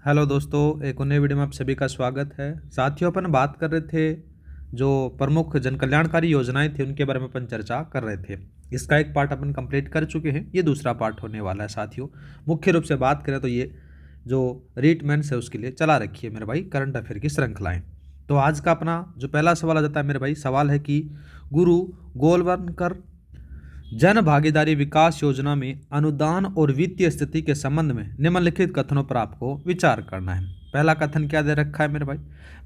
Hello दोस्तों, एक और नए वीडियो में आप सभी का स्वागत है। साथियों, अपन बात कर रहे थे जो प्रमुख जन कल्याणकारी योजनाएं थी उनके बारे में अपन चर्चा कर रहे थे। इसका एक पार्ट अपन कंप्लीट कर चुके हैं, ये दूसरा पार्ट होने वाला है। साथियों, मुख्य रूप से बात करें तो ये जो रीटमेंट्स है उसके लिए चला रखी है मेरे भाई करंट अफेयर की श्रृंखलाएं। तो आज का अपना जो पहला सवाल आ जाता है मेरे भाई, सवाल है कि गुरु गोलवलकर जन भागीदारी विकास योजना में अनुदान और वित्तीय स्थिति के संबंध में निम्नलिखित कथनों पर आपको विचार करना है। पहला कथन क्या दे रखा है मेरे भाई?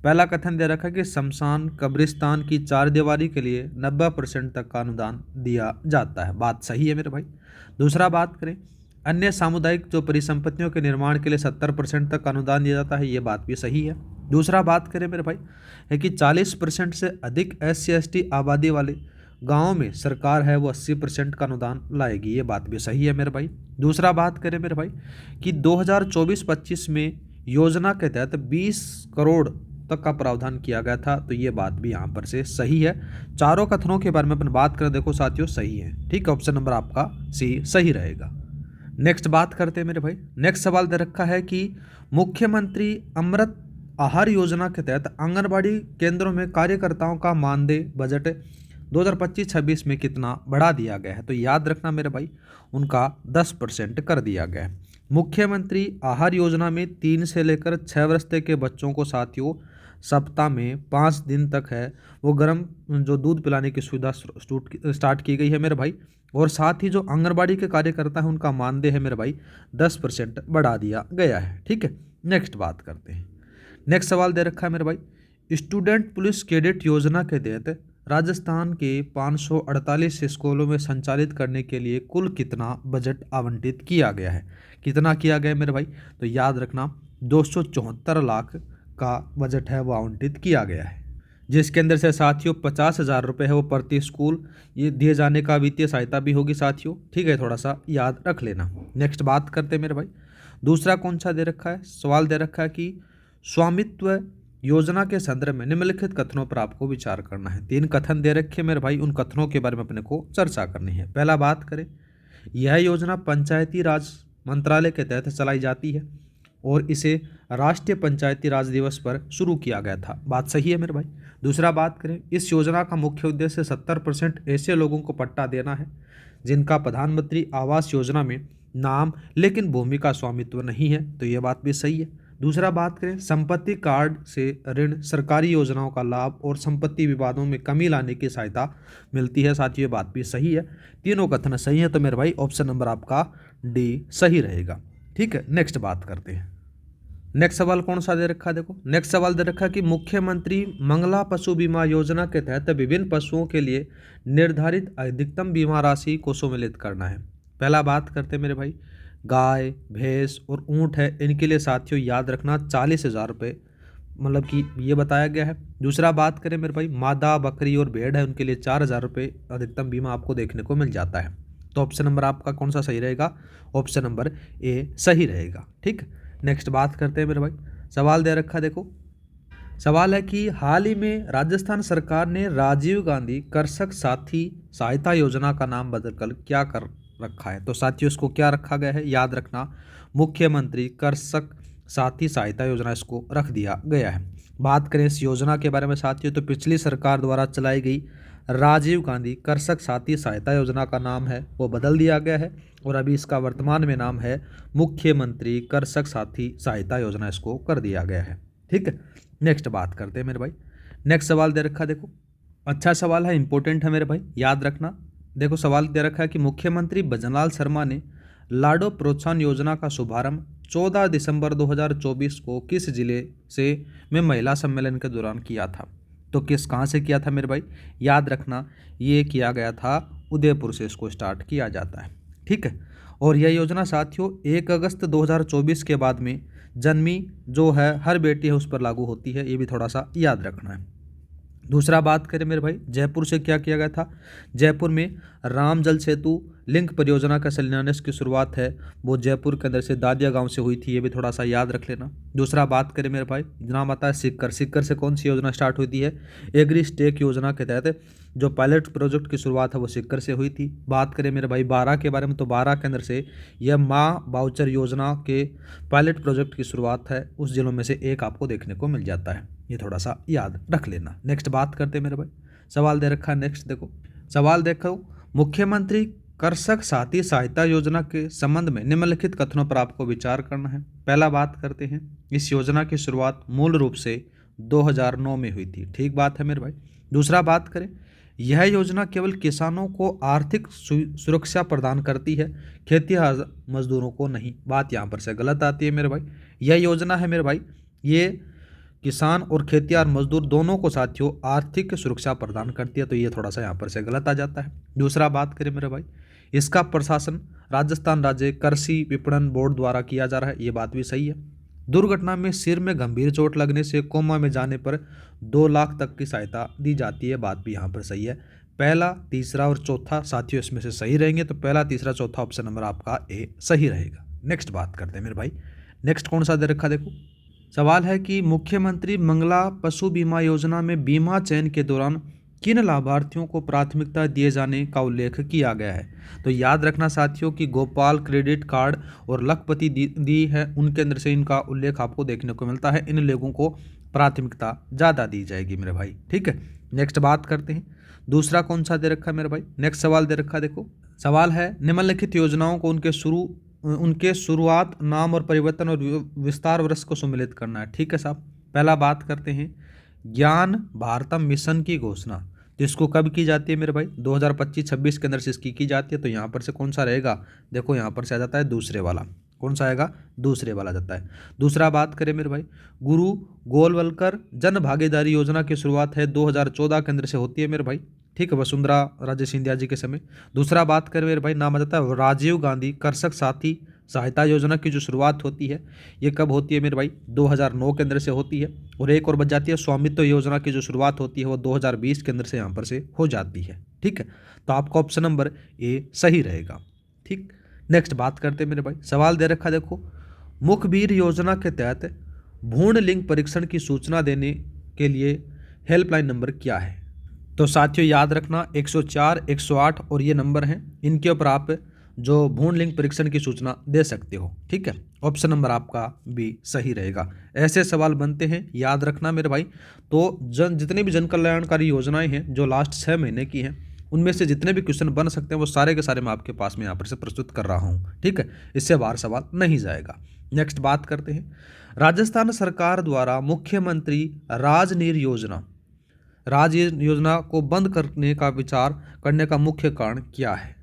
पहला कथन दे रखा है कि शमशान कब्रिस्तान की चार दीवारी के लिए 90% तक का अनुदान दिया जाता है। बात सही है मेरे भाई। दूसरा बात करें, अन्य सामुदायिक जो परिसंपत्तियों के निर्माण के लिए 70% तक का अनुदान दिया जाता है, ये बात भी सही है। दूसरा बात करें मेरे भाई है कि 40% से अधिक SC/ST आबादी वाले गाँव में सरकार है वो 80% का अनुदान लाएगी, ये बात भी सही है मेरे भाई। दूसरा बात करें मेरे भाई कि 2024-25 में योजना के तहत 20 करोड़ तक का प्रावधान किया गया था, तो ये बात भी यहाँ पर से सही है। चारों कथनों के बारे में अपन बात करें, देखो साथियों सही है। ठीक है, ऑप्शन नंबर आपका सी सही रहेगा। नेक्स्ट बात करते हैं मेरे भाई। नेक्स्ट सवाल दे रखा है कि मुख्यमंत्री अमृत आहार योजना के तहत आंगनबाड़ी केंद्रों में कार्यकर्ताओं का मानदेय बजट 2025-26 में कितना बढ़ा दिया गया है? तो याद रखना मेरे भाई, उनका 10% कर दिया गया है। मुख्यमंत्री आहार योजना में 3 से लेकर 6 वर्ष तक के बच्चों को साथियों सप्ताह में 5 दिन तक है वो गर्म जो दूध पिलाने की सुविधा स्टार्ट की गई है मेरे भाई। और साथ ही जो आंगनबाड़ी के कार्यकर्ता हैं उनका मानदेय है मेरे भाई 10% बढ़ा दिया गया है। ठीक है, नेक्स्ट बात करते हैं। नेक्स्ट सवाल दे रखा है मेरे भाई, स्टूडेंट पुलिस कैडेट योजना के तहत राजस्थान के 548 स्कूलों में संचालित करने के लिए कुल कितना बजट आवंटित किया गया है? कितना किया गया है मेरे भाई? तो याद रखना 274 लाख का बजट है वो आवंटित किया गया है, जिसके अंदर से साथियों 50,000 रुपये है वो प्रति स्कूल ये दिए जाने का वित्तीय सहायता भी होगी साथियों। ठीक है, थोड़ा सा याद रख लेना। नेक्स्ट बात करते हैं मेरे भाई। दूसरा कौन सा दे रखा है? सवाल दे रखा है कि स्वामित्व योजना के संदर्भ में निम्नलिखित कथनों पर आपको विचार करना है। 3 कथन दे रखे मेरे भाई, उन कथनों के बारे में अपने को चर्चा करनी है। पहला बात करें, यह योजना पंचायती राज मंत्रालय के तहत चलाई जाती है और इसे राष्ट्रीय पंचायती राज दिवस पर शुरू किया गया था। बात सही है मेरे भाई। दूसरा बात करें, इस योजना का मुख्य उद्देश्य 70% ऐसे लोगों को पट्टा देना है जिनका प्रधानमंत्री आवास योजना में नाम लेकिन भूमि का स्वामित्व नहीं है, तो यह बात भी सही है। दूसरा बात करें, संपत्ति कार्ड से ऋण, सरकारी योजनाओं का लाभ और संपत्ति विवादों में कमी लाने की सहायता मिलती है, साथियों ये बात भी सही है। तीनों कथन सही है, तो मेरे भाई ऑप्शन नंबर आपका डी सही रहेगा। ठीक है, नेक्स्ट बात करते हैं। नेक्स्ट सवाल कौन सा दे रखा है? देखो नेक्स्ट सवाल दे रखा है कि मुख्यमंत्री मंगला पशु बीमा योजना के तहत विभिन्न पशुओं के लिए निर्धारित अधिकतम बीमा राशि को सम्मिलित करना है। पहला बात करते हैं मेरे भाई, गाय भैंस और ऊँट है इनके लिए साथियों याद रखना 40,000 रुपये मतलब कि ये बताया गया है। दूसरा बात करें मेरे भाई, मादा बकरी और भेड़ है उनके लिए 4,000 रुपये अधिकतम बीमा आपको देखने को मिल जाता है। तो ऑप्शन नंबर आपका कौन सा सही रहेगा? ऑप्शन नंबर ए सही रहेगा। ठीक, नेक्स्ट बात करते हैं मेरे भाई। सवाल दे रखा देखो, सवाल है कि हाल ही में राजस्थान सरकार ने राजीव गांधी कृषक साथी सहायता योजना का नाम बदलकर क्या कर रखा है? तो साथियों इसको क्या रखा गया है? याद रखना मुख्यमंत्री कृषक साथी सहायता योजना इसको रख दिया गया है। बात करें इस योजना के बारे में साथियों, तो पिछली सरकार द्वारा चलाई गई राजीव गांधी कृषक साथी सहायता योजना का नाम है वो बदल दिया गया है और अभी इसका वर्तमान में नाम है मुख्यमंत्री कृषक साथी सहायता योजना इसको कर दिया गया है। ठीक है, नेक्स्ट बात करते हैं मेरे भाई। नेक्स्ट सवाल दे रखा देखो, अच्छा सवाल है, इंपॉर्टेंट है मेरे भाई, याद रखना। देखो सवाल दे रखा है कि मुख्यमंत्री भजनलाल शर्मा ने लाडो प्रोत्साहन योजना का शुभारंभ 14 दिसंबर 2024 को किस जिले से में महिला सम्मेलन के दौरान किया था? तो कहाँ से किया था मेरे भाई? याद रखना ये किया गया था उदयपुर से इसको स्टार्ट किया जाता है। ठीक है, और यह योजना साथियों 1 अगस्त 2024 के बाद में जन्मी जो है हर बेटी है उस पर लागू होती है, ये भी थोड़ा सा याद रखना है। दूसरा बात करें मेरे भाई, जयपुर से क्या किया गया था, जयपुर में राम जल सेतु लिंक परियोजना का शिलान्यास की शुरुआत है वो जयपुर के अंदर से दादिया गांव से हुई थी, ये भी थोड़ा सा याद रख लेना। दूसरा बात करें मेरे भाई, नाम आता है सिक्कर। सिक्कर से कौन सी योजना स्टार्ट हुई है, एग्री स्टेक योजना के तहत जो पायलट प्रोजेक्ट की शुरुआत है वो सिक्कर से हुई थी। बात करें मेरे भाई बारां के बारे में, तो बारां के अंदर से यह माँ बाउचर योजना के पायलट प्रोजेक्ट की शुरुआत है, उस जिलों में से एक आपको देखने को मिल जाता है, ये थोड़ा सा याद रख लेना। नेक्स्ट बात करते हैं मेरे भाई, सवाल दे रखा है नेक्स्ट, देखो सवाल देखो, मुख्यमंत्री कृषक साथी सहायता योजना के संबंध में निम्नलिखित कथनों पर आपको विचार करना है। पहला बात करते हैं, इस योजना की शुरुआत मूल रूप से 2009 में हुई थी, ठीक बात है मेरे भाई। दूसरा बात करें, यह योजना केवल किसानों को आर्थिक सुरक्षा प्रदान करती है, खेतिहर मजदूरों को नहीं। बात यहाँ पर से गलत आती है मेरे भाई, यह योजना है मेरे भाई ये किसान और खेतिहर मजदूर दोनों को साथियों आर्थिक सुरक्षा प्रदान करती है, तो ये थोड़ा सा यहाँ पर से गलत आ जाता है। दूसरा बात करें मेरे भाई, इसका प्रशासन राजस्थान राज्य कृषि विपणन बोर्ड द्वारा किया जा रहा है, ये बात भी सही है। दुर्घटना में सिर में गंभीर चोट लगने से कोमा में जाने पर 2 लाख तक की सहायता दी जाती है, बात भी यहाँ पर सही है। पहला, तीसरा और चौथा साथियों इसमें से सही रहेंगे, तो पहला, तीसरा, चौथा ऑप्शन नंबर आपका ए सही रहेगा। नेक्स्ट बात करते हैं मेरे भाई, नेक्स्ट कौन सा दे रखा, देखो सवाल है कि मुख्यमंत्री मंगला पशु बीमा योजना में बीमा चयन के दौरान किन लाभार्थियों को प्राथमिकता दिए जाने का उल्लेख किया गया है। तो याद रखना साथियों कि गोपाल क्रेडिट कार्ड और लखपति दी है, उनके अंदर से इनका उल्लेख आपको देखने को मिलता है, इन लोगों को प्राथमिकता ज़्यादा दी जाएगी मेरे भाई, ठीक है। नेक्स्ट बात करते हैं, दूसरा कौन सा दे रखा है मेरे भाई, नेक्स्ट सवाल दे रखा है, देखो सवाल है निम्नलिखित योजनाओं को उनके शुरुआत, नाम और परिवर्तन और विस्तार वर्ष को सम्मिलित करना है, ठीक है साहब। पहला बात करते हैं ज्ञान भारतम मिशन की घोषणा, तो इसको कब की जाती है मेरे भाई, 2025-26 के अंदर से इसकी की जाती है, तो यहाँ पर से कौन सा रहेगा, देखो यहाँ पर से आ जाता है दूसरे वाला, कौन सा आएगा, दूसरे वाला जाता है। दूसरा बात करें मेरे भाई, गुरु गोलवलकर जन भागीदारी योजना की शुरुआत है 2014 के अंदर से होती है मेरे भाई, ठीक है, वसुंधरा राजे सिंधिया जी के समय। दूसरा बात करें मेरे भाई, नाम आ जाता है राजीव गांधी कृषक साथी सहायता योजना की जो शुरुआत होती है ये कब होती है मेरे भाई, 2009 के अंदर से होती है। और एक और बच जाती है स्वामित्व योजना की जो शुरुआत होती है वो 2020 के अंदर से यहाँ पर से हो जाती है, ठीक है। तो आपका ऑप्शन नंबर ए सही रहेगा, ठीक। नेक्स्ट बात करते हैं मेरे भाई, सवाल दे रखा देखो, मुखबिर योजना के तहत भ्रूण लिंग परीक्षण की सूचना देने के लिए हेल्पलाइन नंबर क्या है। तो साथियों याद रखना 104, 108 और ये नंबर हैं, इनके ऊपर आप जो भ्रूण लिंग परीक्षण की सूचना दे सकते हो, ठीक है। ऑप्शन नंबर आपका बी सही रहेगा। ऐसे सवाल बनते हैं, याद रखना मेरे भाई। तो जितने भी जन कल्याणकारी योजनाएं हैं जो लास्ट 6 महीने की हैं, उनमें से जितने भी क्वेश्चन बन सकते हैं वो सारे के सारे मैं आपके पास में यहाँ पर से प्रस्तुत कर रहा हूँ, ठीक है, इससे बाहर सवाल नहीं जाएगा। नेक्स्ट बात करते हैं, राजस्थान सरकार द्वारा मुख्यमंत्री राजनीर योजना को बंद करने का विचार करने का मुख्य कारण क्या है।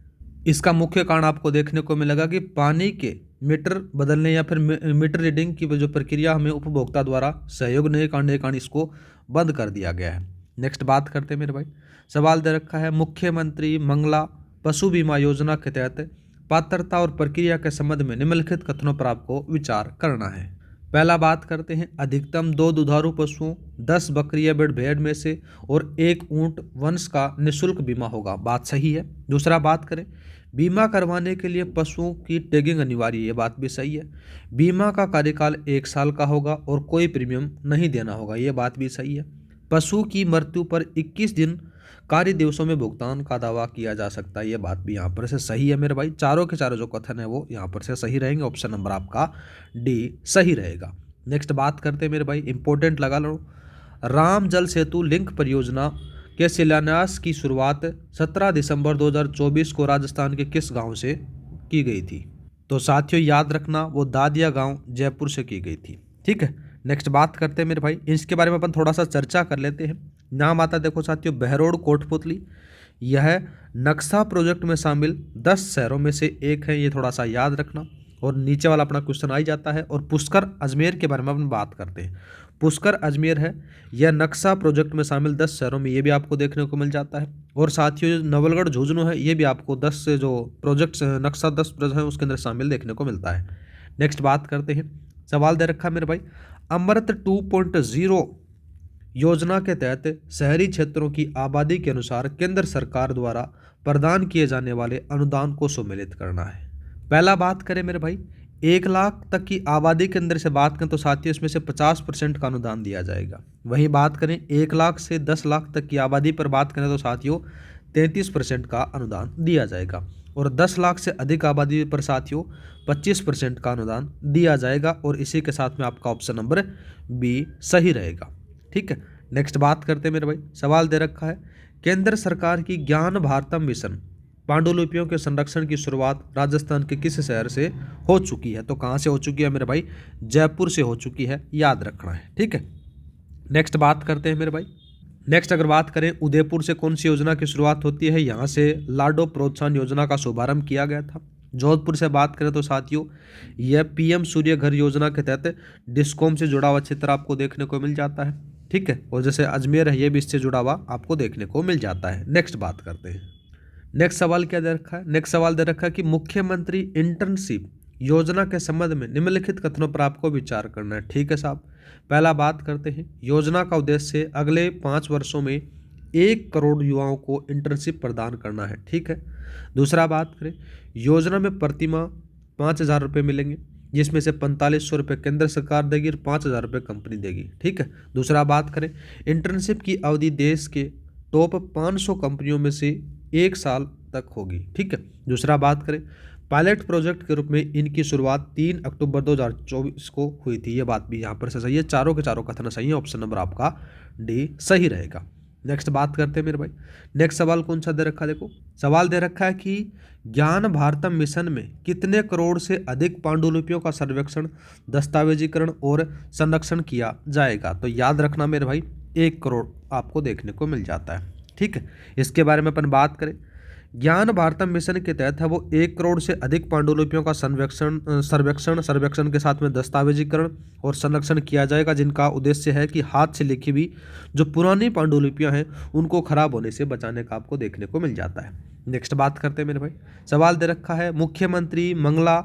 इसका मुख्य कारण आपको देखने को मिलेगा कि पानी के मीटर बदलने या फिर मीटर रीडिंग की जो प्रक्रिया हमें उपभोक्ता द्वारा सहयोग नहीं करने के कारण इसको बंद कर दिया गया है। नेक्स्ट बात करते हैं मेरे भाई, सवाल दे रखा है मुख्यमंत्री मंगला पशु बीमा योजना के तहत पात्रता और प्रक्रिया के संबंध में निम्नलिखित कथनों पर आपको विचार करना है। पहला बात करते हैं, अधिकतम 2 दुधारू पशुओं, 10 बकरी या भेड़ में से और 1 ऊंट वंश का निःशुल्क बीमा होगा, बात सही है। दूसरा बात करें, बीमा करवाने के लिए पशुओं की टैगिंग अनिवार्य है, ये बात भी सही है। बीमा का कार्यकाल 1 साल का होगा और कोई प्रीमियम नहीं देना होगा, ये बात भी सही है। पशु की मृत्यु पर 21 दिन कार्य दिवसों में भुगतान का दावा किया जा सकता है, ये बात भी यहाँ पर से सही है मेरे भाई। चारों के चारों जो कथन है वो यहाँ पर से सही रहेंगे, ऑप्शन नंबर आपका डी सही रहेगा। नेक्स्ट बात करते हैं मेरे भाई, इंपॉर्टेंट लगा लो, राम जल सेतु लिंक परियोजना के शिलान्यास की शुरुआत 17 दिसंबर 2024 को राजस्थान के किस गांव से की गई थी। तो साथियों याद रखना वो दादिया गांव जयपुर से की गई थी, ठीक है। नेक्स्ट बात करते हैं मेरे भाई, इसके बारे में अपन थोड़ा सा चर्चा कर लेते हैं। नाम आता देखो साथियों बहरोड कोटपुतली, यह नक्शा प्रोजेक्ट में शामिल 10 शहरों में से एक है, ये थोड़ा सा याद रखना। और नीचे वाला अपना क्वेश्चन आ ही जाता है। और पुष्कर अजमेर के बारे में अपन बात करते हैं, पुष्कर अजमेर है, यह नक्शा प्रोजेक्ट में शामिल 10 शहरों में, ये भी आपको देखने को मिल जाता है। और साथियों नवलगढ़ झुंझुनू है, ये भी आपको 10 से जो प्रोजेक्ट्स नक्शा 10 प्रोजेक्ट है उसके अंदर शामिल देखने को मिलता है। नेक्स्ट बात करते हैं, सवाल दे रखा है मेरे भाई, अमृत 2.0 योजना के तहत शहरी क्षेत्रों की आबादी के अनुसार केंद्र सरकार द्वारा प्रदान किए जाने वाले अनुदान को सम्मिलित करना है। पहला बात करें मेरे भाई, 1 लाख तक की आबादी के अंदर से बात करें तो साथियों इसमें से 50% का अनुदान दिया जाएगा। वहीं बात करें 1 लाख से 10 लाख तक की आबादी पर बात करें तो साथियों 33% का अनुदान दिया जाएगा। और 10 लाख से अधिक आबादी पर साथियों 25% का अनुदान दिया जाएगा। और इसी के साथ में आपका ऑप्शन नंबर बी सही रहेगा। ठीक है, नेक्स्ट बात करते हैं मेरे भाई। सवाल दे रखा है, केंद्र सरकार की ज्ञान भारतम मिशन पांडुलिपियों के संरक्षण की शुरुआत राजस्थान के किस शहर से हो चुकी है? तो कहाँ से हो चुकी है मेरे भाई? जयपुर से हो चुकी है, याद रखना है। ठीक है, नेक्स्ट बात करते हैं मेरे भाई। नेक्स्ट अगर बात करें उदयपुर से कौन सी योजना की शुरुआत होती है? यहाँ से लाडो प्रोत्साहन योजना का शुभारंभ किया गया था। जोधपुर से बात करें तो साथियों यह पीएम सूर्य घर योजना के तहत डिस्कॉम से जुड़ा हुआ क्षेत्र आपको देखने को मिल जाता है। ठीक है, और जैसे अजमेर है ये भी इससे जुड़ा हुआ आपको देखने को मिल जाता है। नेक्स्ट बात करते हैं। नेक्स्ट सवाल क्या दे रखा है? नेक्स्ट सवाल दे रखा है कि मुख्यमंत्री इंटर्नशिप योजना के संबंध में निम्नलिखित कथनों पर आपको विचार करना है। ठीक है साहब, पहला बात करते हैं, योजना का उद्देश्य अगले 5 वर्षों में 1 करोड़ युवाओं को इंटर्नशिप प्रदान करना है। ठीक है, दूसरा बात करें, योजना में प्रतिमाह 5,000 रुपये मिलेंगे, जिसमें से 4500 रुपये केंद्र सरकार देगी और 5,000 रुपये कंपनी देगी। ठीक है, दूसरा बात करें, इंटर्नशिप की अवधि देश के टॉप 500 कंपनियों में से 1 साल तक होगी। ठीक है, दूसरा बात करें, पायलट प्रोजेक्ट के रूप में इनकी शुरुआत 3 अक्टूबर 2024 को हुई थी। ये बात भी यहाँ पर से सही है, चारों के चारों कथन सही है। ऑप्शन नंबर आपका डी सही रहेगा। नेक्स्ट बात करते हैं मेरे भाई। नेक्स्ट सवाल कौन सा दे रखा है? देखो सवाल दे रखा है कि ज्ञान भारतम मिशन में कितने करोड़ से अधिक पांडुलिपियों का सर्वेक्षण, दस्तावेजीकरण और संरक्षण किया जाएगा? तो याद रखना मेरे भाई 1 करोड़ आपको देखने को मिल जाता है। ठीक है, इसके बारे में अपन बात करें, ज्ञान भारतम मिशन के तहत है वो 1 करोड़ से अधिक पांडुलिपियों का सर्वेक्षण के साथ में दस्तावेजीकरण और संरक्षण किया जाएगा, जिनका उद्देश्य है कि हाथ से लिखी हुई जो पुरानी पांडुलिपियां हैं उनको खराब होने से बचाने का आपको देखने को मिल जाता है। नेक्स्ट बात करते हैं मेरे भाई। सवाल दे रखा है, मुख्यमंत्री मंगला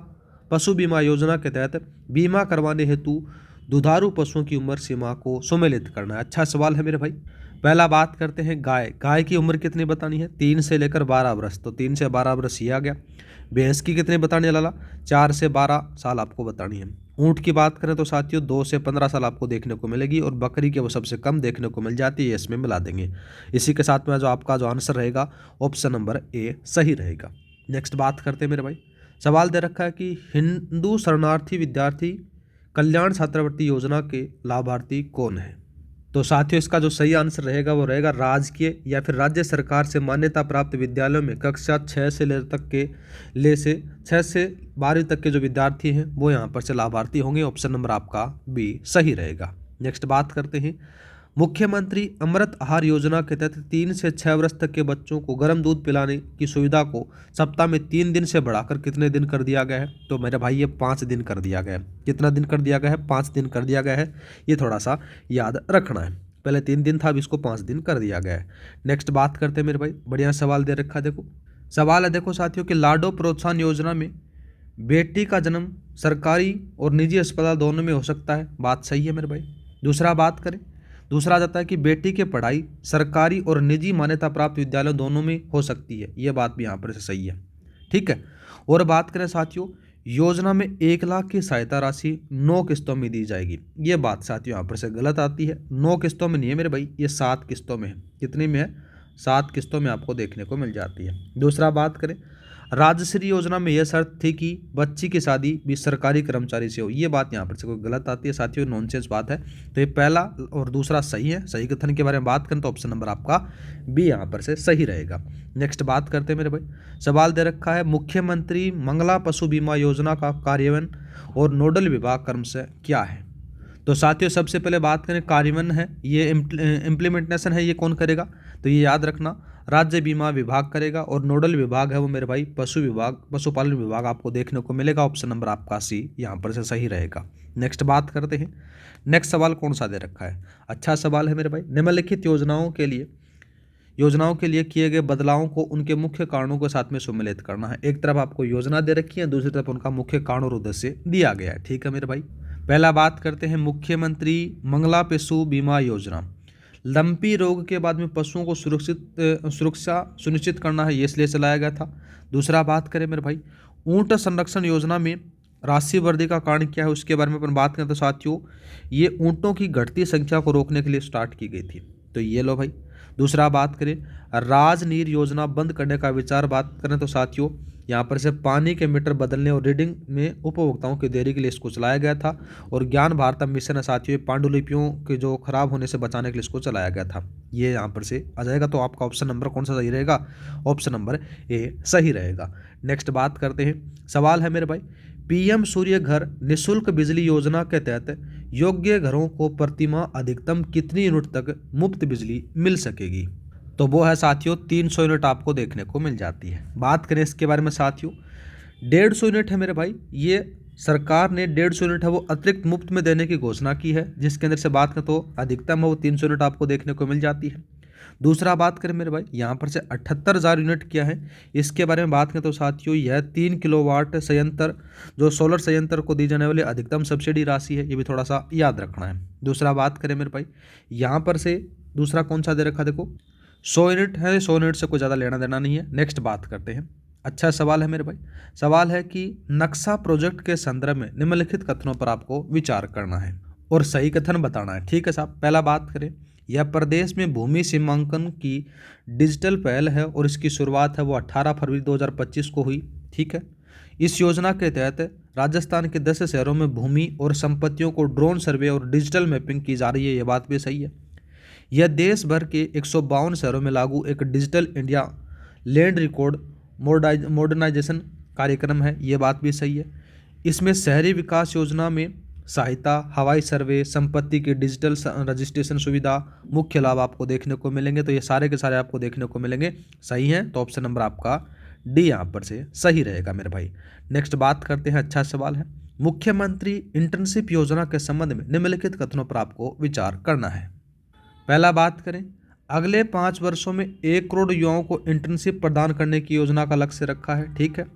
पशु बीमा योजना के तहत बीमा करवाने हेतु दुधारू पशुओं की उम्र सीमा को सम्मिलित करना है। अच्छा सवाल है मेरे भाई। पहला बात करते हैं, गाय की उम्र कितनी बतानी है? 3 से लेकर 12 वर्ष, तो 3 से 12 वर्ष ये आ गया। भैंस की कितनी बतानी है लाला? 4 से 12 साल आपको बतानी है। ऊँट की बात करें तो साथियों 2 से 15 साल आपको देखने को मिलेगी। और बकरी के वो सबसे कम देखने को मिल जाती है, इसमें मिला देंगे। इसी के साथ में जो आपका जो आंसर रहेगा ऑप्शन नंबर ए सही रहेगा। नेक्स्ट बात करते हैं मेरे भाई। सवाल दे रखा है कि हिंदू शरणार्थी विद्यार्थी कल्याण छात्रवृत्ति योजना के लाभार्थी कौन है? तो साथियों इसका जो सही आंसर रहेगा वो रहेगा राजकीय या फिर राज्य सरकार से मान्यता प्राप्त विद्यालयों में कक्षा 6 से 12वीं तक के जो विद्यार्थी हैं वो यहाँ पर से लाभार्थी होंगे। ऑप्शन नंबर आपका बी सही रहेगा। नेक्स्ट बात करते हैं, मुख्यमंत्री अमृत आहार योजना के तहत 3 से 6 वर्ष तक के बच्चों को गर्म दूध पिलाने की सुविधा को सप्ताह में 3 दिन से बढ़ाकर कितने दिन कर दिया गया है? तो मेरे भाई ये 5 दिन कर दिया गया है। कितना दिन कर दिया गया है? 5 दिन कर दिया गया है। ये थोड़ा सा याद रखना है, पहले 3 दिन था, अब इसको 5 दिन कर दिया गया है। नेक्स्ट बात करते हैं मेरे भाई, बढ़िया सवाल दे रखा है। देखो सवाल है, देखो साथियों कि लाडो प्रोत्साहन योजना में बेटी का जन्म सरकारी और निजी अस्पताल दोनों में हो सकता है। बात सही है मेरे भाई। दूसरा आ जाता है कि बेटी की पढ़ाई सरकारी और निजी मान्यता प्राप्त विद्यालयों दोनों में हो सकती है। यह बात भी यहाँ पर से सही है। ठीक है, और बात करें साथियों, योजना में 1 लाख की सहायता राशि 9 किस्तों में दी जाएगी। ये बात साथियों यहाँ पर से गलत आती है। 9 किस्तों में नहीं है मेरे भाई, ये 7 किस्तों में है। कितनी में है? 7 किस्तों में आपको देखने को मिल जाती है। दूसरा बात करें, राजश्री योजना में यह शर्त थी कि बच्ची की शादी भी सरकारी कर्मचारी से हो। ये बात यहाँ पर से कोई गलत आती है साथियों, नॉनसेंस बात है। तो ये पहला और दूसरा सही है। सही कथन के बारे में बात करें तो ऑप्शन नंबर आपका बी यहाँ पर से सही रहेगा। नेक्स्ट बात करते हैं मेरे भाई। सवाल दे रखा है, मुख्यमंत्री मंगला पशु बीमा योजना का कार्यान्वयन और नोडल विभाग कर्म से क्या है? तो साथियों सबसे पहले बात करें, कार्यान्वयन है, ये इम्प्लीमेंटेशन है, ये कौन करेगा? तो ये याद रखना राज्य बीमा विभाग करेगा। और नोडल विभाग है वो मेरे भाई पशुपालन विभाग आपको देखने को मिलेगा। ऑप्शन नंबर आपका सी यहाँ पर से सही रहेगा। नेक्स्ट बात करते हैं, नेक्स्ट सवाल कौन सा दे रखा है? अच्छा सवाल है मेरे भाई। निम्नलिखित योजनाओं के लिए किए गए बदलावों को उनके मुख्य कारणों के साथ में सम्मिलित करना है। एक तरफ आपको योजना दे रखी है, दूसरी तरफ उनका मुख्य कारण और उद्देश्य दिया गया है। ठीक है मेरे भाई। पहला बात करते हैं, मुख्यमंत्री मंगला पशु बीमा योजना लंपी रोग के बाद में पशुओं को सुरक्षा सुनिश्चित करना है, ये इसलिए चलाया गया था। दूसरा बात करें मेरे भाई, ऊंट संरक्षण योजना में राशि वृद्धि का कारण क्या है, उसके बारे में अपन बात करें तो साथियों ये ऊंटों की घटती संख्या को रोकने के लिए स्टार्ट की गई थी। तो ये लो भाई। दूसरा बात करें, राजनीर योजना बंद करने का विचार बात करें तो साथियों यहाँ पर से पानी के मीटर बदलने और रीडिंग में उपभोक्ताओं की देरी के लिए इसको चलाया गया था। और ज्ञान भारत मिशन है साथियों, पांडुलिपियों के जो खराब होने से बचाने के लिए इसको चलाया गया था। ये यहाँ पर से आ जाएगा। तो आपका ऑप्शन नंबर कौन सा सही रहेगा? ऑप्शन नंबर ए सही रहेगा। नेक्स्ट बात करते हैं। सवाल है मेरे भाई, पीएम सूर्य घर निःशुल्क बिजली योजना के तहत योग्य घरों को प्रतिमाह अधिकतम कितनी यूनिट तक मुफ्त बिजली मिल सकेगी? तो वो है साथियों 300 यूनिट आपको देखने को मिल जाती है। बात करें इसके बारे में साथियों, 150 यूनिट है मेरे भाई। ये सरकार ने 150 यूनिट है वो अतिरिक्त मुफ्त में देने की घोषणा की है, जिसके अंदर से बात करें तो अधिकतम है वो 300 यूनिट आपको देखने को मिल जाती है। दूसरा बात करें मेरे भाई, यहाँ पर से 78,000 यूनिट क्या है, इसके बारे में बात करें तो साथियों यह 3 किलोवाट संयंत्र जो सोलर संयंत्र को दी जाने वाली अधिकतम सब्सिडी राशि है, ये भी थोड़ा सा याद रखना है। दूसरा बात करें मेरे भाई, यहाँ पर से दूसरा कौन सा दे रखा, देखो 100 यूनिट है, 100 यूनिट से कोई ज़्यादा लेना देना नहीं है। नेक्स्ट बात करते हैं। अच्छा सवाल है मेरे भाई, सवाल है कि नक्शा प्रोजेक्ट के संदर्भ में निम्नलिखित कथनों पर आपको विचार करना है और सही कथन बताना है। ठीक है साहब, पहला बात करें, यह प्रदेश में भूमि सीमांकन की डिजिटल पहल है और इसकी शुरुआत है वो 18 फरवरी 2025 को हुई। ठीक है, इस योजना के तहत राजस्थान के 10 शहरों में भूमि और संपत्तियों को ड्रोन सर्वे और डिजिटल मैपिंग की जा रही है, ये बात भी सही है। यह देश भर के 152 शहरों में लागू एक digital India land record modernisation कार्यक्रम है, ये बात भी सही है। इसमें शहरी विकास योजना में सहायता, हवाई सर्वे, संपत्ति की डिजिटल रजिस्ट्रेशन सुविधा, मुख्य लाभ आपको देखने को मिलेंगे। तो ये सारे के सारे आपको देखने को मिलेंगे, सही है। तो ऑप्शन नंबर आपका डी यहाँ पर से सही रहेगा मेरे भाई। नेक्स्ट बात करते हैं। अच्छा सवाल है, मुख्यमंत्री इंटर्नशिप योजना के संबंध में निम्नलिखित कथनों पर आपको विचार करना है। पहला बात करें, अगले 5 वर्षों में 1 करोड़ युवाओं को इंटर्नशिप प्रदान करने की योजना का लक्ष्य रखा है। ठीक है,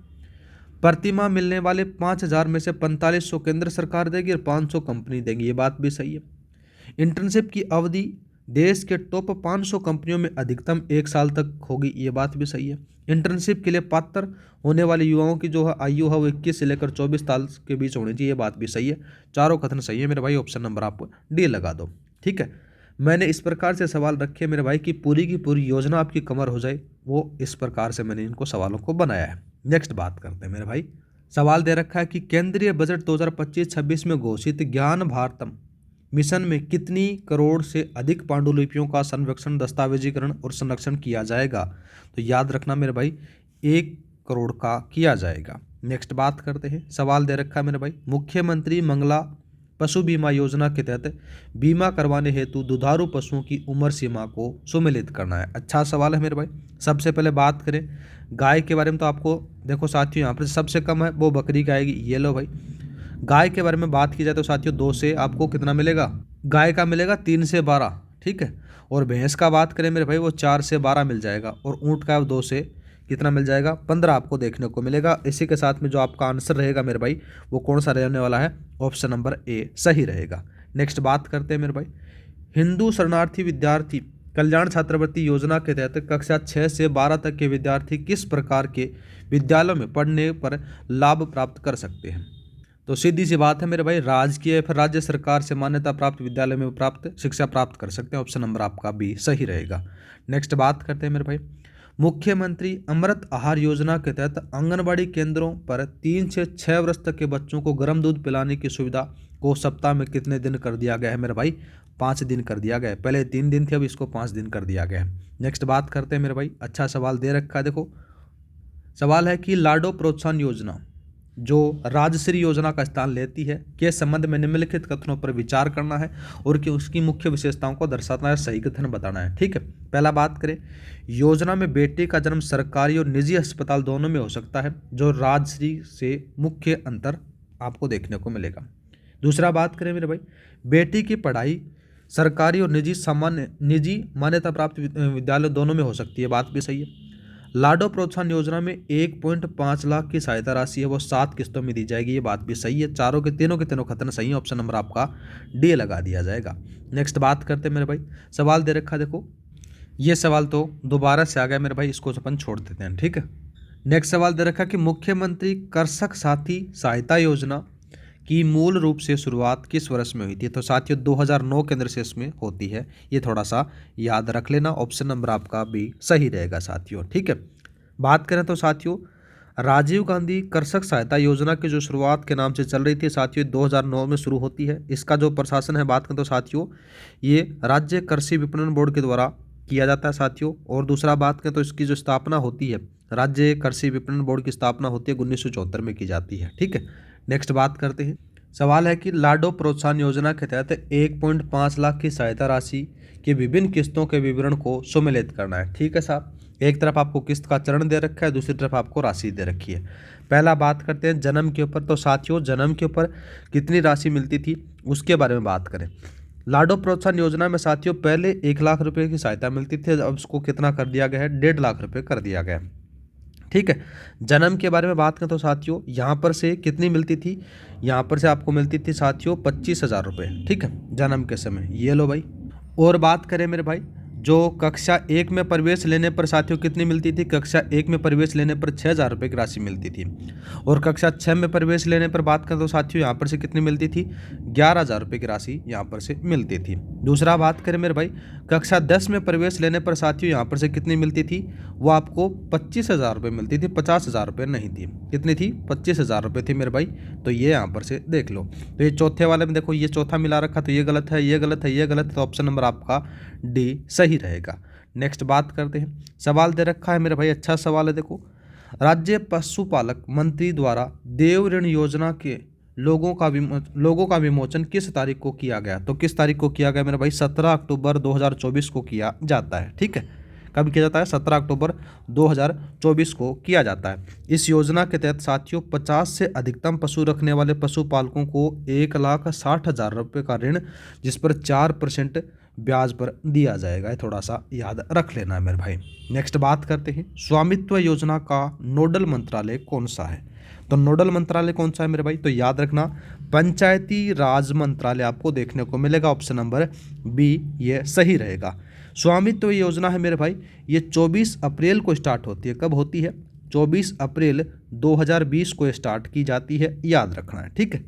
प्रतिमाह मिलने वाले 5,000 में से 4500 केंद्र सरकार देगी और 500 कंपनी देगी, ये बात भी सही है। इंटर्नशिप की अवधि देश के टॉप 500 कंपनियों में अधिकतम 1 साल तक होगी, ये बात भी सही है। इंटर्नशिप के लिए पात्र होने वाले युवाओं की जो है आयु है वो 21 से लेकर 24 साल के बीच होनी चाहिए, ये बात भी सही है। चारों कथन सही है मेरे भाई, ऑप्शन नंबर आप डी लगा दो। ठीक है, मैंने इस प्रकार से सवाल रखे मेरे भाई कि पूरी की पूरी योजना आपकी कवर हो जाए, वो इस प्रकार से मैंने इनको सवालों को बनाया है। नेक्स्ट बात करते हैं मेरे भाई, सवाल दे रखा है कि केंद्रीय बजट 2025-26 में घोषित ज्ञान भारतम मिशन में कितनी करोड़ से अधिक पांडुलिपियों का संरक्षण, दस्तावेजीकरण और संरक्षण किया जाएगा? तो याद रखना मेरे भाई 1 करोड़ का किया जाएगा। नेक्स्ट बात करते हैं। सवाल दे रखा है मेरे भाई, मुख्यमंत्री मंगला पशु बीमा योजना के तहत बीमा करवाने हेतु दुधारू पशुओं की उम्र सीमा को सुमेलित करना है। अच्छा सवाल है मेरे भाई। सबसे पहले बात करें गाय के बारे में, तो आपको देखो साथियों यहाँ पर सबसे कम है वो बकरी की आएगी, ये लो भाई। गाय के बारे में बात की जाए तो साथियों 2 से आपको कितना मिलेगा, गाय का मिलेगा 3 से 12। ठीक है, और भैंस का बात करें मेरे भाई वो 4 से 12 मिल जाएगा, और ऊँट का 2 से कितना मिल जाएगा, 15 आपको देखने को मिलेगा। इसी के साथ में जो आपका आंसर रहेगा मेरे भाई वो कौन सा रहने वाला है, ऑप्शन नंबर ए सही रहेगा। नेक्स्ट बात करते हैं मेरे भाई, हिंदू शरणार्थी विद्यार्थी कल्याण छात्रवृत्ति योजना के तहत कक्षा 6 से 12 तक के विद्यार्थी किस प्रकार के विद्यालयों में पढ़ने पर लाभ प्राप्त कर सकते हैं? तो सीधी सी बात है मेरे भाई, राजकीय फिर राज्य सरकार से मान्यता प्राप्त विद्यालय में प्राप्त शिक्षा प्राप्त कर सकते हैं। ऑप्शन नंबर आपका बी सही रहेगा। नेक्स्ट बात करते हैं मेरे भाई, मुख्यमंत्री अमृत आहार योजना के तहत आंगनबाड़ी केंद्रों पर 3 से 6 वर्ष तक के बच्चों को गर्म दूध पिलाने की सुविधा को सप्ताह में कितने दिन कर दिया गया है मेरे भाई? 5 दिन कर दिया गया है। पहले 3 दिन थे, अब इसको 5 दिन कर दिया गया है। नेक्स्ट बात करते हैं मेरे भाई, अच्छा सवाल दे रखा है। देखो सवाल है कि लाडो प्रोत्साहन योजना जो राजश्री योजना का स्थान लेती है के संबंध में निम्नलिखित कथनों पर विचार करना है और कि उसकी मुख्य विशेषताओं को दर्शाना है, सही कथन बताना है। ठीक है, पहला बात करें, योजना में बेटी का जन्म सरकारी और निजी अस्पताल दोनों में हो सकता है, जो राजश्री से मुख्य अंतर आपको देखने को मिलेगा। दूसरा बात करें मेरे भाई, बेटी की पढ़ाई सरकारी और निजी मान्यता प्राप्त विद्यालय दोनों में हो सकती है, बात भी सही है। लाडो प्रोत्साहन योजना में 1.5 लाख की सहायता राशि है वो 7 किस्तों में दी जाएगी। ये बात भी सही है, चारों के तीनों खतन सही है। ऑप्शन नंबर आपका डी लगा दिया जाएगा। नेक्स्ट बात करते हैं मेरे भाई, सवाल दे रखा देखो, ये सवाल तो दोबारा से आ गया मेरे भाई, इसको अपन छोड़ देते हैं, ठीक है। नेक्स्ट सवाल दे रखा कि मुख्यमंत्री कृषक साथी सहायता योजना की मूल रूप से शुरुआत किस वर्ष में हुई थी? तो साथियों 2009 केंद्र से इसमें होती है, ये थोड़ा सा याद रख लेना। ऑप्शन नंबर आपका भी सही रहेगा साथियों, ठीक है। बात करें तो साथियों राजीव गांधी कृषक सहायता योजना की जो शुरुआत के नाम से चल रही थी साथियों 2009 में शुरू होती है। इसका जो प्रशासन है बात करें तो साथियों ये राज्य कृषि विपणन बोर्ड के द्वारा किया जाता है साथियों। और दूसरा बात करें तो इसकी जो स्थापना होती है, राज्य कृषि विपणन बोर्ड की स्थापना होती है 1974 में की जाती है, ठीक है। नेक्स्ट बात करते हैं, सवाल है कि लाडो प्रोत्साहन योजना के तहत 1.5 लाख की सहायता राशि की विभिन्न किस्तों के विवरण को सुमेलित करना है, ठीक है साहब। एक तरफ आपको किस्त का चरण दे रखा है, दूसरी तरफ आपको राशि दे रखी है। पहला बात करते हैं जन्म के ऊपर, तो साथियों जन्म के ऊपर कितनी राशि मिलती थी उसके बारे में बात करें। लाडो प्रोत्साहन योजना में साथियों पहले 1 लाख रुपए की सहायता मिलती थी, अब उसको कितना कर दिया गया है, 1.5 लाख रुपए कर दिया गया है, ठीक है। जन्म के बारे में बात करें तो साथियों यहाँ पर से कितनी मिलती थी, यहाँ पर से आपको मिलती थी साथियों 25,000 रुपये, ठीक है, जन्म के समय, ये लो भाई। और बात करें मेरे भाई जो कक्षा 1 में प्रवेश लेने पर साथियों कितनी मिलती थी, कक्षा 1 में प्रवेश लेने पर 6,000 रुपये की राशि मिलती थी। और कक्षा 6 में प्रवेश लेने पर बात करें तो साथियों यहाँ पर से कितनी मिलती थी, 11,000 रुपये की राशि यहाँ पर से मिलती थी। दूसरा बात करें मेरे भाई कक्षा 10 में प्रवेश लेने पर साथियों यहाँ पर से कितनी मिलती थी, वो आपको 25,000 रुपये मिलती थी, 50,000 रुपये नहीं थी। कितनी थी, 25,000 रुपये थी मेरे भाई। तो ये यहाँ पर से देख लो। तो ये चौथे वाले में देखो ये चौथा मिला रखा, तो ये गलत है, ये गलत है, ये गलत है, तो ऑप्शन नंबर आपका डी सही रहेगा। नेक्स्ट बात करते हैं, सवाल दे रखा है मेरे भाई, अच्छा सवाल है देखो, राज्य पशुपालक मंत्री द्वारा देव ऋण योजना के लोगों का विमोचन किस तारीख को किया गया? तो किस तारीख को किया गया मेरे भाई, 17 अक्टूबर 2024 को किया जाता है, ठीक है। कब किया जाता है, 17 अक्टूबर 2024 को किया जाता है। इस योजना के तहत साथियों 50 से अधिकतम पशु रखने वाले पशुपालकों को 1,60,000 रुपये का ऋण जिस पर 4% ब्याज पर दिया जाएगा, ये थोड़ा सा याद रख लेना है मेरे भाई। नेक्स्ट बात करते हैं, स्वामित्व योजना का नोडल मंत्रालय कौन सा है? तो नोडल मंत्रालय कौन सा है मेरे भाई, तो याद रखना पंचायती राज मंत्रालय आपको देखने को मिलेगा। ऑप्शन नंबर बी ये सही रहेगा। स्वामित्व योजना है मेरे भाई, ये 24 अप्रैल को स्टार्ट होती है। कब होती है, 24 अप्रैल 2020 को स्टार्ट की जाती है, याद रखना है, ठीक है।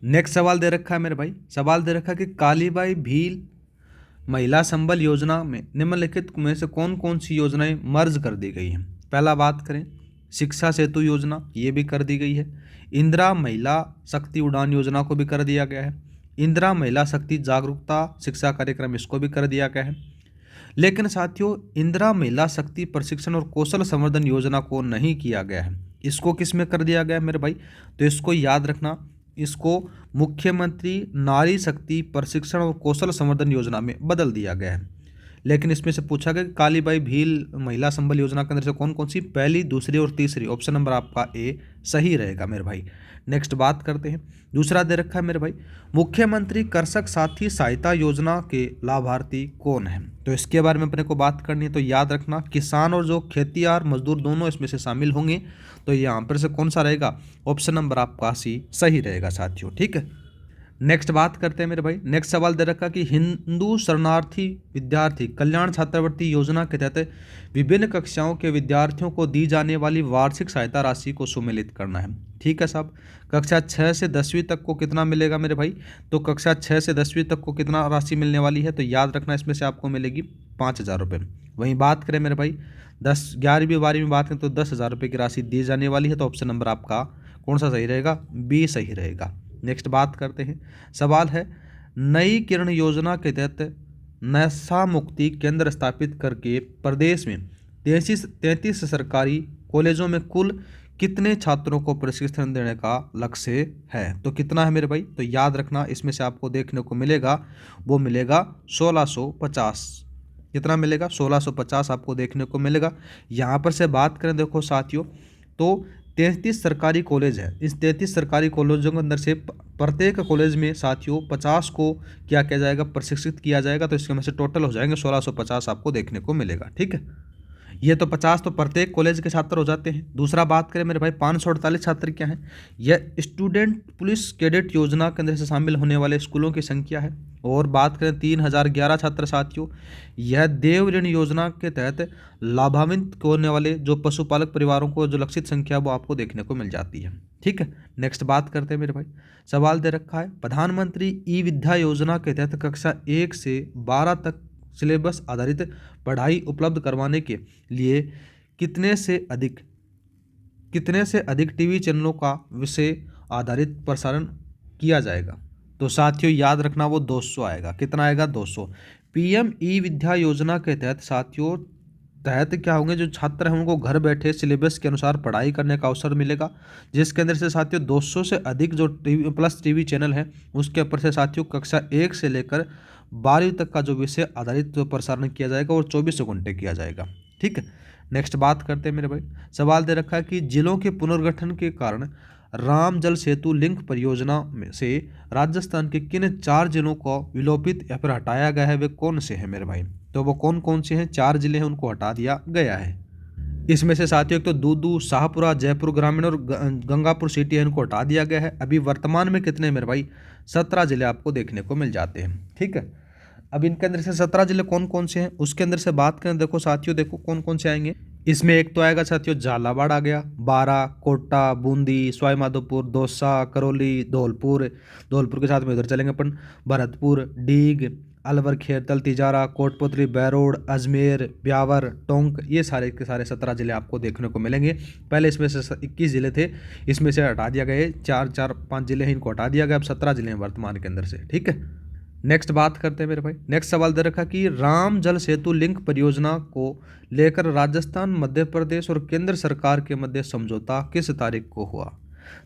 नेक्स्ट सवाल दे रखा है मेरे भाई, सवाल दे रखा है कि कालीबाई भील महिला संबल योजना में निम्नलिखित में से कौन कौन सी योजनाएं मर्ज कर दी गई हैं? पहला बात करें शिक्षा सेतु योजना, ये भी कर दी गई है। इंदिरा महिला शक्ति उड़ान योजना को भी कर दिया गया है। इंदिरा महिला शक्ति जागरूकता शिक्षा कार्यक्रम, इसको भी कर दिया गया है। लेकिन साथियों इंदिरा महिला शक्ति प्रशिक्षण और कौशल संवर्धन योजना को नहीं किया गया है। इसको किस में कर दिया गया है मेरे भाई, तो इसको याद रखना, इसको मुख्यमंत्री नारी शक्ति प्रशिक्षण और कौशल संवर्धन योजना में बदल दिया गया है। लेकिन इसमें से पूछा गया कि कालीबाई भील महिला संबल योजना के अंदर से कौन कौन सी पहली, दूसरी और तीसरी, ऑप्शन नंबर आपका ए सही रहेगा मेरे भाई। नेक्स्ट बात करते हैं, दूसरा दे रखा है मेरे भाई मुख्यमंत्री कृषक साथी सहायता योजना के लाभार्थी कौन है? तो इसके बारे में अपने को बात करनी है। तो याद रखना किसान और जो खेतियार मजदूर दोनों इसमें से शामिल होंगे। तो यहाँ पर से कौन सा रहेगा, ऑप्शन नंबर आपका सी सही रहेगा साथियों, ठीक है। नेक्स्ट बात करते हैं मेरे भाई, नेक्स्ट सवाल दे रखा कि हिंदू शरणार्थी विद्यार्थी कल्याण छात्रवृत्ति योजना के तहत विभिन्न कक्षाओं के विद्यार्थियों को दी जाने वाली वार्षिक सहायता राशि को सुमेलित करना है, ठीक है साहब। कक्षा 6 से 10वीं तक को कितना मिलेगा मेरे भाई, तो कक्षा 6 से 10वीं तक को कितना राशि मिलने वाली है, तो याद रखना इसमें से आपको मिलेगी 5,000 रुपये। वहीं बात करें मेरे भाई 11वीं 12वीं में बात करें तो 10,000 रुपये की राशि दी जाने वाली है। तो ऑप्शन नंबर आपका कौन सा सही रहेगा, बी सही रहेगा। नेक्स्ट बात करते हैं, सवाल है नई किरण योजना के तहत नशा मुक्ति केंद्र स्थापित करके प्रदेश में 33 सरकारी कॉलेजों में कुल कितने छात्रों को प्रशिक्षण देने का लक्ष्य है? तो कितना है मेरे भाई, तो याद रखना इसमें से आपको देखने को मिलेगा, वो मिलेगा 1650। कितना मिलेगा, 1650 आपको देखने को मिलेगा। यहाँ पर से बात करें देखो साथियों तो 33 सरकारी कॉलेज है। इस 33 सरकारी कॉलेजों के अंदर से प्रत्येक कॉलेज में साथियों 50 को क्या किया जाएगा, प्रशिक्षित किया जाएगा। तो इसके में से टोटल हो जाएंगे 1650 आपको देखने को मिलेगा, ठीक है। ये तो 50 तो प्रत्येक कॉलेज के छात्र हो जाते हैं। दूसरा बात करें मेरे भाई 548 छात्र क्या हैं, यह स्टूडेंट पुलिस कैडेट योजना के अंदर से शामिल होने वाले स्कूलों की संख्या है। और बात करें 3011 छात्र साथियों, यह देव ऋण योजना के तहत लाभान्वित होने वाले जो पशुपालक परिवारों को जो लक्षित संख्या वो आपको देखने को मिल जाती है। ठीक है, नेक्स्ट बात करते हैं मेरे भाई। सवाल दे रखा है, प्रधानमंत्री ई विद्या योजना के तहत कक्षा 1 से 12 तक सिलेबस आधारित पढ़ाई उपलब्ध करवाने के लिए कितने से अधिक टीवी चैनलों का विषय आधारित प्रसारण किया जाएगा। तो साथियों याद रखना वो 200 आएगा। कितना आएगा? 200। पीएम ई विद्या योजना के तहत साथियों क्या होंगे, जो छात्र हैं उनको घर बैठे सिलेबस के अनुसार पढ़ाई करने का अवसर मिलेगा, जिसके अंदर से साथियों 200 से अधिक जो टीवी चैनल है उसके ऊपर से साथियों कक्षा 1 से लेकर 12वीं तक का जो विषय आधारित जो प्रसारण किया जाएगा और 24 घंटे किया जाएगा। ठीक है, नेक्स्ट बात करते हैं मेरे भाई। सवाल दे रखा है कि जिलों के पुनर्गठन के कारण राम जल सेतु लिंक परियोजना में से राजस्थान के किन 4 जिलों को विलोपित या फिर हटाया गया है, वे कौन से हैं मेरे भाई? तो वो कौन कौन से हैं? 4 जिले हैं, उनको हटा दिया गया है। इसमें से साथियों एक तो दूदू, शाहपुरा, जयपुर ग्रामीण और गंगापुर सिटी है, इनको हटा दिया गया है। अभी वर्तमान में कितने मेरे भाई? 17 जिले आपको देखने को मिल जाते हैं। ठीक है, अब इनके अंदर से 17 जिले कौन कौन से हैं उसके अंदर से बात करें। देखो साथियों, देखो कौन कौन से आएंगे। इसमें एक तो आएगा साथियों झालावाड़ आ गया, बारा, कोटा, बूंदी, सवाई माधोपुर, दौसा, करौली, धौलपुर के साथ में उधर चलेंगे अपन, भरतपुर, डीग, अलवर, खेरतल, तिजारा, कोटपुतली, बैरोड, अजमेर, ब्यावर, टोंक, ये सारे के सारे 17 जिले आपको देखने को मिलेंगे। पहले इसमें से 21 जिले थे, इसमें से हटा दिया गया, 5 जिले हैं, इनको हटा दिया गया, अब 17 जिले हैं वर्तमान के अंदर से। ठीक है, नेक्स्ट बात करते हैं मेरे भाई। नेक्स्ट सवाल दे रखा कि राम जल सेतु लिंक परियोजना को लेकर राजस्थान, मध्य प्रदेश और केंद्र सरकार के मध्य समझौता किस तारीख को हुआ?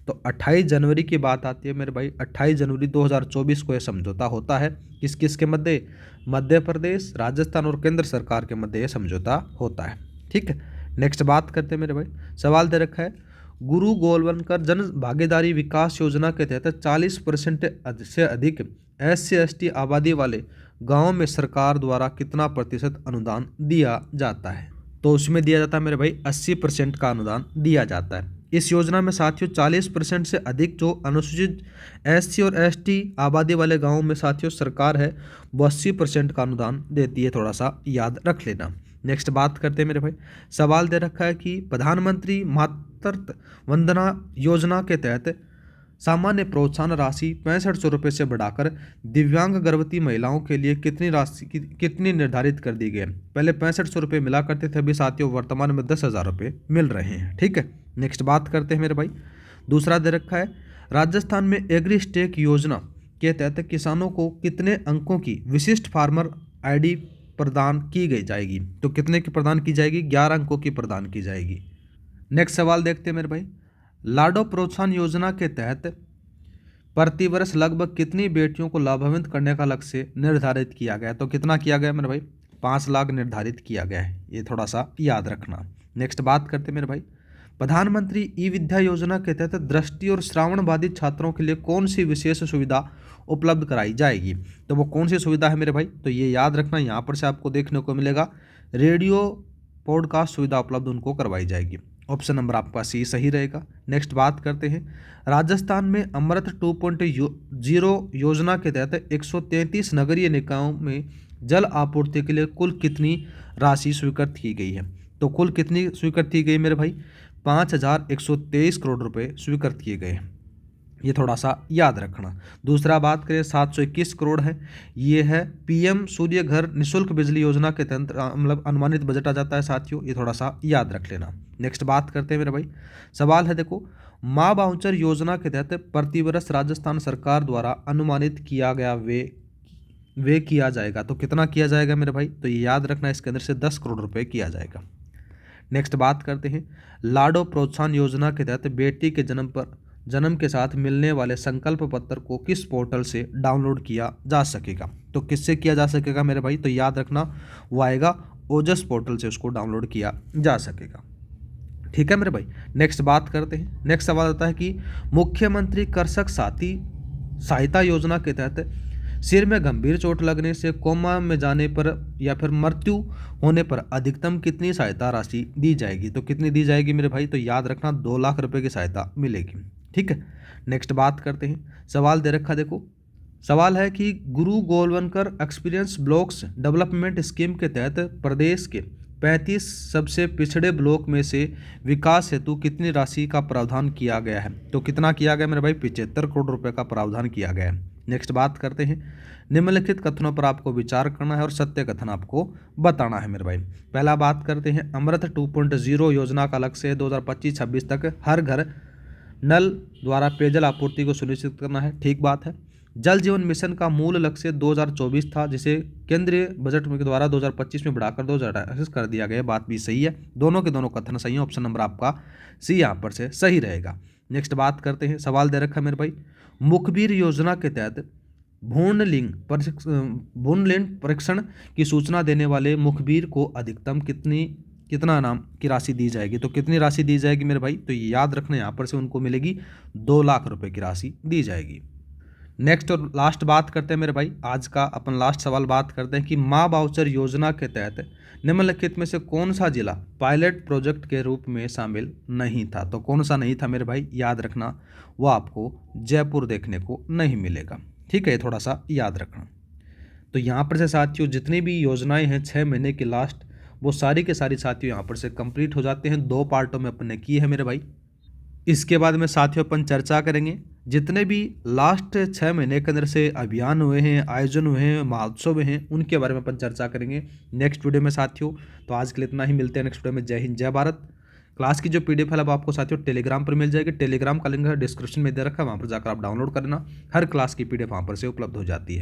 तो 28 जनवरी की बात आती है मेरे भाई। 28 जनवरी 2024 को यह समझौता होता है। किस किस के मध्य? मध्य प्रदेश, राजस्थान और केंद्र सरकार के मध्य यह समझौता होता है। ठीक है, नेक्स्ट बात करते हैं मेरे भाई। सवाल दे रखा है, गुरु गोलवलकर जन भागीदारी विकास योजना के तहत 40% से अधिक SC/ST आबादी वाले गांवों में सरकार द्वारा कितना प्रतिशत अनुदान दिया जाता है? तो उसमें दिया जाता है मेरे भाई 80% का अनुदान दिया जाता है। इस योजना में साथियों 40% से अधिक जो अनुसूचित SC और ST आबादी वाले गांवों में साथियों सरकार है वो 80% का अनुदान देती है, थोड़ा सा याद रख लेना। नेक्स्ट बात करते हैं मेरे भाई। सवाल दे रखा है कि प्रधानमंत्री मातृत्व वंदना योजना के तहत सामान्य प्रोत्साहन राशि 6500 रुपये से बढ़ाकर दिव्यांग गर्भवती महिलाओं के लिए कितनी निर्धारित कर दी गई है? पहले 6500 रुपये मिला करते थे, अभी साथियों वर्तमान में 10,000 रुपये मिल रहे हैं। ठीक है, नेक्स्ट बात करते हैं मेरे भाई। दूसरा दे रखा है, राजस्थान में एग्री स्टेक योजना के तहत किसानों को कितने अंकों की विशिष्ट फार्मर ID प्रदान की गई जाएगी? तो कितने की प्रदान की जाएगी? 11 अंकों की प्रदान की जाएगी। नेक्स्ट सवाल देखते हैं मेरे भाई। लाडो प्रोत्साहन योजना के तहत प्रतिवर्ष लगभग कितनी बेटियों को लाभान्वित करने का लक्ष्य निर्धारित किया गया? तो कितना किया गया मेरे भाई? 5 लाख निर्धारित किया गया है, ये थोड़ा सा याद रखना। नेक्स्ट बात करते हैं मेरे भाई। प्रधानमंत्री ई विद्या योजना के तहत दृष्टि और श्रवण बाधित छात्रों के लिए कौन सी विशेष सुविधा उपलब्ध कराई जाएगी? तो वो कौन सी सुविधा है मेरे भाई? तो ये याद रखना, यहाँ पर से आपको देखने को मिलेगा रेडियो पॉडकास्ट सुविधा उपलब्ध उनको करवाई जाएगी। ऑप्शन नंबर आपका सी सही रहेगा। नेक्स्ट बात करते हैं। राजस्थान में अमृत 2.0 योजना के तहत 133 नगरीय निकायों में जल आपूर्ति के लिए कुल कितनी राशि स्वीकृत की गई है? तो कुल कितनी स्वीकृत की गई मेरे भाई? 5123 करोड़ रुपए स्वीकृत किए गए हैं, ये थोड़ा सा याद रखना। दूसरा बात करें 721 करोड़ है, ये है PM सूर्य घर निःशुल्क बिजली योजना के तहत मतलब अनुमानित बजट आ जाता है साथियों, ये थोड़ा सा याद रख लेना। नेक्स्ट बात करते हैं मेरे भाई। सवाल है देखो, माँ वाउचर योजना के तहत प्रतिवर्ष राजस्थान सरकार द्वारा अनुमानित किया गया वे किया जाएगा। तो कितना किया जाएगा मेरे भाई? तो ये याद रखना, इसके अंदर से 10 करोड़ रुपए किया जाएगा। नेक्स्ट बात करते हैं। लाडो प्रोत्साहन योजना के तहत बेटी के जन्म के साथ मिलने वाले संकल्प पत्र को किस पोर्टल से डाउनलोड किया जा सकेगा? तो किससे किया जा सकेगा मेरे भाई? तो याद रखना वो आएगा ओजस पोर्टल से उसको डाउनलोड किया जा सकेगा। ठीक है मेरे भाई, नेक्स्ट बात करते हैं। नेक्स्ट सवाल आता है कि मुख्यमंत्री कृषक साथी सहायता योजना के तहत सिर में गंभीर चोट लगने से कोमा में जाने पर या फिर मृत्यु होने पर अधिकतम कितनी सहायता राशि दी जाएगी? तो कितनी दी जाएगी मेरे भाई? तो याद रखना 2 लाख रुपए की सहायता मिलेगी। ठीक है, नेक्स्ट बात करते हैं। सवाल दे रखा देखो, सवाल है कि गुरु Golwalkar experience blocks development scheme के तहत प्रदेश के 35 सबसे पिछड़े ब्लॉक में से विकास हेतु कितनी राशि का प्रावधान किया गया है? तो कितना किया गया मेरे भाई? 75 करोड़ रुपए का प्रावधान किया गया है। नेक्स्ट बात करते हैं। निम्नलिखित कथनों पर आपको विचार करना है और सत्य कथन आपको बताना है मेरे भाई। पहला बात करते हैं, अमृत 2.0 योजना का लक्ष्य है 2025-26 तक हर घर नल द्वारा पेयजल आपूर्ति को सुनिश्चित करना है। ठीक बात है। जल जीवन मिशन का मूल लक्ष्य 2024 था, जिसे केंद्रीय बजट के द्वारा 2025 में बढ़ाकर 2028 कर दिया गया। बात भी सही है, दोनों के दोनों कथन सही है। ऑप्शन नंबर आपका सी यहाँ पर से सही रहेगा। नेक्स्ट बात करते हैं। सवाल दे रखा है मेरे भाई, मुखबिर योजना के तहत भ्रूण लिंग परीक्षण की सूचना देने वाले मुखबिर को अधिकतम कितना नाम की राशि दी जाएगी? तो कितनी राशि दी जाएगी मेरे भाई? तो याद रखना, यहाँ पर से उनको मिलेगी 2 लाख रुपए की राशि दी जाएगी। नेक्स्ट और लास्ट बात करते हैं मेरे भाई, आज का अपन लास्ट सवाल बात करते हैं कि माँ बाउचर योजना के तहत निम्नलिखित में से कौन सा जिला पायलट प्रोजेक्ट के रूप में शामिल नहीं था? तो कौन सा नहीं था मेरे भाई? याद रखना, वो आपको जयपुर देखने को नहीं मिलेगा। ठीक है, थोड़ा सा याद रखना। तो यहाँ पर से साथियों जितनी भी योजनाएं हैं 6 महीने की लास्ट, वो सारी के सारी साथियों यहाँ पर से कंप्लीट हो जाते हैं। 2 पार्टों में अपन ने किए हैं मेरे भाई। इसके बाद में साथियों अपन चर्चा करेंगे जितने भी लास्ट 6 महीने के अंदर से अभियान हुए हैं, आयोजन हुए हैं, महोत्सव हुए हैं, उनके बारे में अपन चर्चा करेंगे नेक्स्ट वीडियो में साथियों। तो आज के लिए इतना ही, मिलते हैं नेक्स्ट वीडियो में। जय हिंद, जय भारत। क्लास की जो PDF है अब आपको साथियों टेलीग्राम पर मिल जाएगी। टेलीग्राम का लिंक डिस्क्रिप्शन में दे रखा है, वहाँ पर जाकर आप डाउनलोड करना। हर क्लास की PDF वहाँ पर से उपलब्ध हो जाती है।